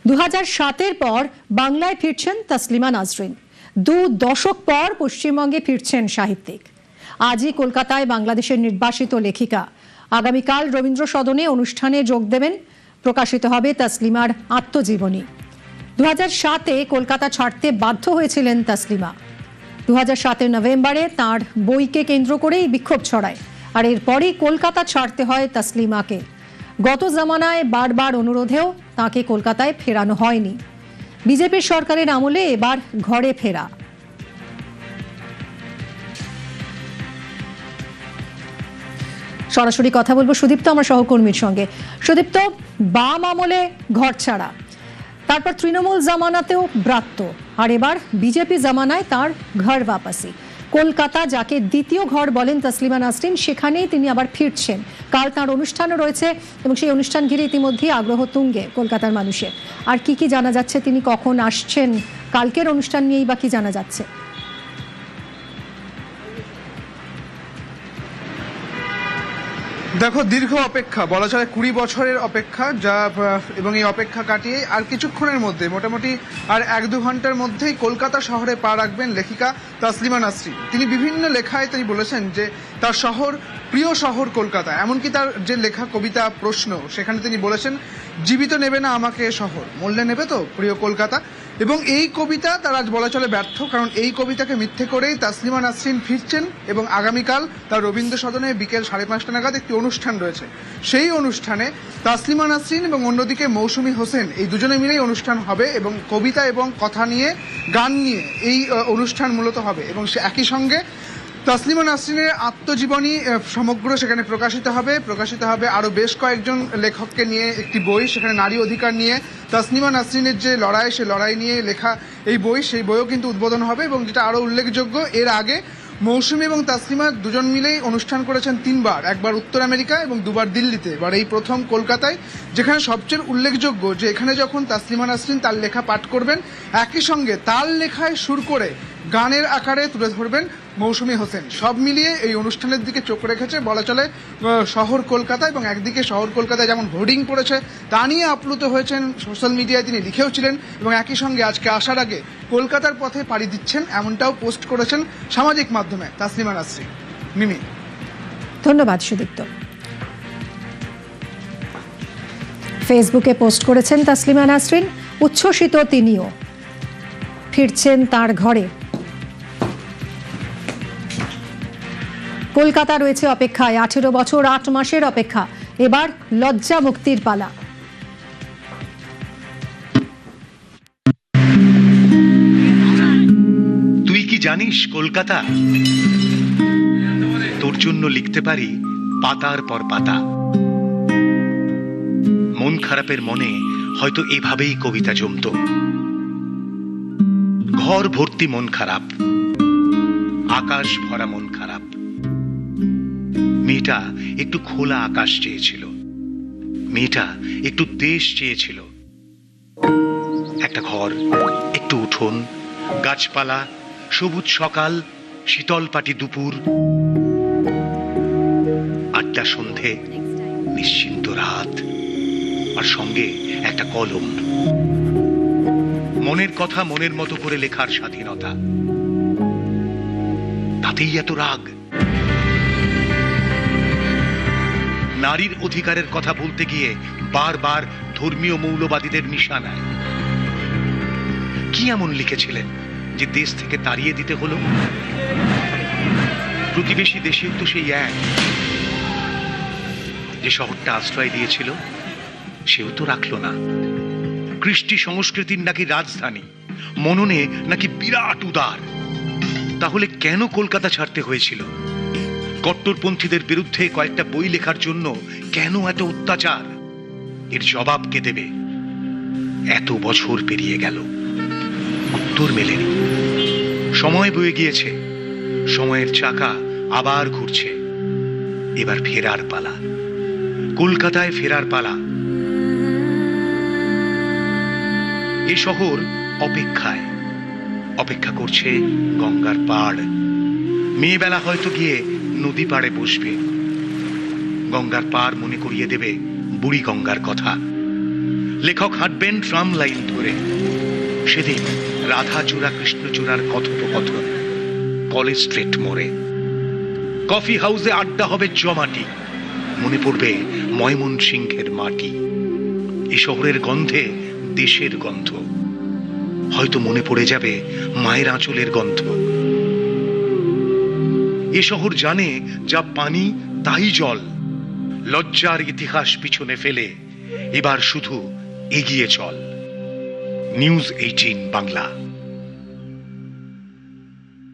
2007-এর পর বাংলায় ফিরছেন তসলিমা নাসরিন। 2 দশক পর পশ্চিমবঙ্গে ফিরছেন সাহিত্যিক। আজই কলকাতায় বাংলাদেশের নির্বাসিত লেখিকা। আগামীকাল রবীন্দ্র সদনে অনুষ্ঠানে যোগ দেবেন। প্রকাশিত হবে তসলিমার আত্মজীবনী। 2007-এ কলকাতা ছাড়তে বাধ্য হয়েছিলেন তসলিমা। 2007-এর নভেম্বরে তাঁর বইকে কেন্দ্র করেই বিক্ষোভ ছড়ায়, আর এরপরই কলকাতা ছাড়তে হয় তসলিমাকে। গত জামানায় বারবার অনুরোধেও তাকে কলকাতায় ফেরানো হয়নি। বিজেপির সরকারের আমলে এবার ঘরে ফেরা। সরাসরি কথা বলবো সুদীপ্ত আমার সহকর্মীর সঙ্গে। সুদীপ্ত, বাম আমলে ঘর ছাড়া, তারপর তৃণমূল জামানাতেও ব্রাত্য, আর এবার বিজেপি জামানায় তার ঘর বাপাসি। কলকাতা যাকে দ্বিতীয় ঘর বলেন তসলিমা নাসরিন, সেখানেই তিনি আবার ফিরছেন। কাল তার অনুষ্ঠানও রয়েছে এবং সেই অনুষ্ঠান ঘিরে ইতিমধ্যেই আগ্রহ তুঙ্গে কলকাতার মানুষের। আর কি জানা যাচ্ছে, তিনি কখন আসছেন, কালকের অনুষ্ঠান নিয়েই বা কি জানা যাচ্ছে? দেখো, দীর্ঘ অপেক্ষা, বলা চলে 20 বছরের অপেক্ষা, যা এবং এই অপেক্ষা কাটিয়ে আর কিছুক্ষণের মধ্যে, মোটামুটি আর 1-2 ঘন্টার মধ্যেই কলকাতা শহরে পা রাখবেন লেখিকা তসলিমা নাসরিন। তিনি বিভিন্ন লেখায় তিনি বলেছেন যে তার শহর, প্রিয় শহর কলকাতা। এমনকি তার যে লেখা কবিতা প্রশ্ন, সেখানে তিনি বলেছেন, জীবিত নেবে না আমাকে শহর, মরলে নেবে তো প্রিয় কলকাতা। এবং এই কবিতা তার আজ বলা চলে ব্যর্থ, কারণ এই কবিতাকে মিথ্যে করেই তসলিমা নাসরিন ফিরছেন এবং আগামীকাল তার রবীন্দ্র সদনে বিকেল 5:30 নাগাদ একটি অনুষ্ঠান রয়েছে। সেই অনুষ্ঠানে তসলিমা নাসরিন এবং অন্যদিকে মৌসুমী হোসেন, এই দুজনে মিলেই অনুষ্ঠান হবে এবং কবিতা এবং কথা নিয়ে, গান নিয়ে এই অনুষ্ঠান মূলত হবে। এবং সে একই সঙ্গে তসলিমা নাসরিনের আত্মজীবনী সমগ্র সেখানে প্রকাশিত হবে আরো বেশ কয়েকজন লেখককে নিয়ে একটি বই, সেখানে নারী অধিকার নিয়ে তসলিমা নাসরিনের যে লড়াই, সে লড়াই নিয়ে লেখা এই বই, সেই বইও কিন্তু উদ্বোধন হবে। এবং যেটা আরো উল্লেখযোগ্য, এর আগে মৌসুমী এবং তসলিমা দুজন মিলেই অনুষ্ঠান করেছেন 3 বার, একবার উত্তর আমেরিকা এবং 2 বার দিল্লিতে, এবার এই প্রথম কলকাতায়। যেখানে সবচেয়ে উল্লেখযোগ্য যে এখানে যখন তসলিমা নাসরিন তার লেখা পাঠ করবেন, একই সঙ্গে তার লেখায় সুর করে গানের আকারে তুলে ধরবেন মৌসুমী হোসেন। সব মিলিয়ে এই অনুষ্ঠানের দিকে চোখ রেখেছে বলা চলে শহর কলকাতা। এবং একদিকে শহর কলকাতায় যেমন হোর্ডিং পড়েছে, তা নিয়ে আপ্লুত হয়েছেন, সোশ্যাল মিডিয়ায় তিনি লিখেও ছিলেন, এবং একই সঙ্গে আজকে আসার আগে কলকাতার পথে পাড়ি দিচ্ছেন, এমনটাও পোস্ট করেছেন সামাজিক মাধ্যমে তসলিমা নাসরিন। মিমি, ধন্যবাদ সুদীপ্ত। ফেসবুকে পোস্ট করেছেন তসলিমা নাসরিন, উচ্ছ্বসিত তিনিও, ফিরছেন তার ঘরে। কলকাতা রয়েছে অপেক্ষায়, 18 বছর 8 মাসের অপেক্ষা, এবার লজ্জা মুক্তির পালা। তুই কি জানিস কলকাতা, তোর জন্য লিখতে পারি পাতার পর পাতা। মন খারাপের মনে হয়তো এভাবেই কবিতা জমত। ঘর ভর্তি মন খারাপ, আকাশ ভরা মন খারাপ। মেয়েটা একটু খোলা আকাশ চেয়েছিল, মেয়েটা একটু দেশ চেয়েছিল, একটা ঘর, একটু উঠোন, গাছপালা, সবুজ সকাল, শীতল পাটি দুপুর, আড্ডা সন্ধে, নিশ্চিন্ত রাত, আর সঙ্গে একটা কলম। মনের কথা মনের মতো করে লেখার স্বাধীনতা, তাতেই এত রাগ। নারীর অধিকারের কথা বলতে গিয়ে বারবার ধর্মীয় মৌলবাদীদের নিশানায়। কি এমন লিখেছিলেন যে দেশ থেকে তাড়িয়ে দিতে হলো? প্রতিবেশী দেশেও তো সেই এক। যে শহরটা আশ্রয় দিয়েছিল সেও তো রাখলো না। কৃষ্টি সংস্কৃতির নাকি রাজধানী, মননে নাকি বিরাট উদার। তাহলে কেন কলকাতা ছাড়তে হয়েছিল? কট্টরপন্থীদের বিরুদ্ধে কয়েকটা বই লেখার জন্য কেন এত অত্যাচার? এর জবাব কে দেবে? এত বছর পেরিয়ে গেল, উত্তর মেলেনি। সময় বয়ে গিয়েছে, সময়ের চাকা আবার ঘুরছে। এবার ফেরার পালা, কলকাতায় ফেরার পালা। এ শহর অপেক্ষায়, অপেক্ষা করছে গঙ্গার পাড়। মেয়েবেলা হয়তো গিয়ে নদী পাড়ে বসবে, গঙ্গার পাড় মনে করিয়ে দেবে বুড়ি গঙ্গার কথা। লেখক হাঁটবেন ট্রাম লাইন ধরে। সেদিন রাধাচূড়া কৃষ্ণচূড়ার কথোপকথন কলেজ স্ট্রিট মোড়ে। কফি হাউসে আড্ডা হবে জমাটি। মনে পড়বে ময়মনসিংহের মাটি। এ শহরের গন্ধে দেশের গন্ধ। হয়তো মনে পড়ে যাবে মায়ের আঁচলের গন্ধ। এ শহর জানে যা পানি তাই জল। লজ্জার ইতিহাস পিছনে ফেলে এবার শুধু এগিয়ে চল। নিউজ 18 বাংলা।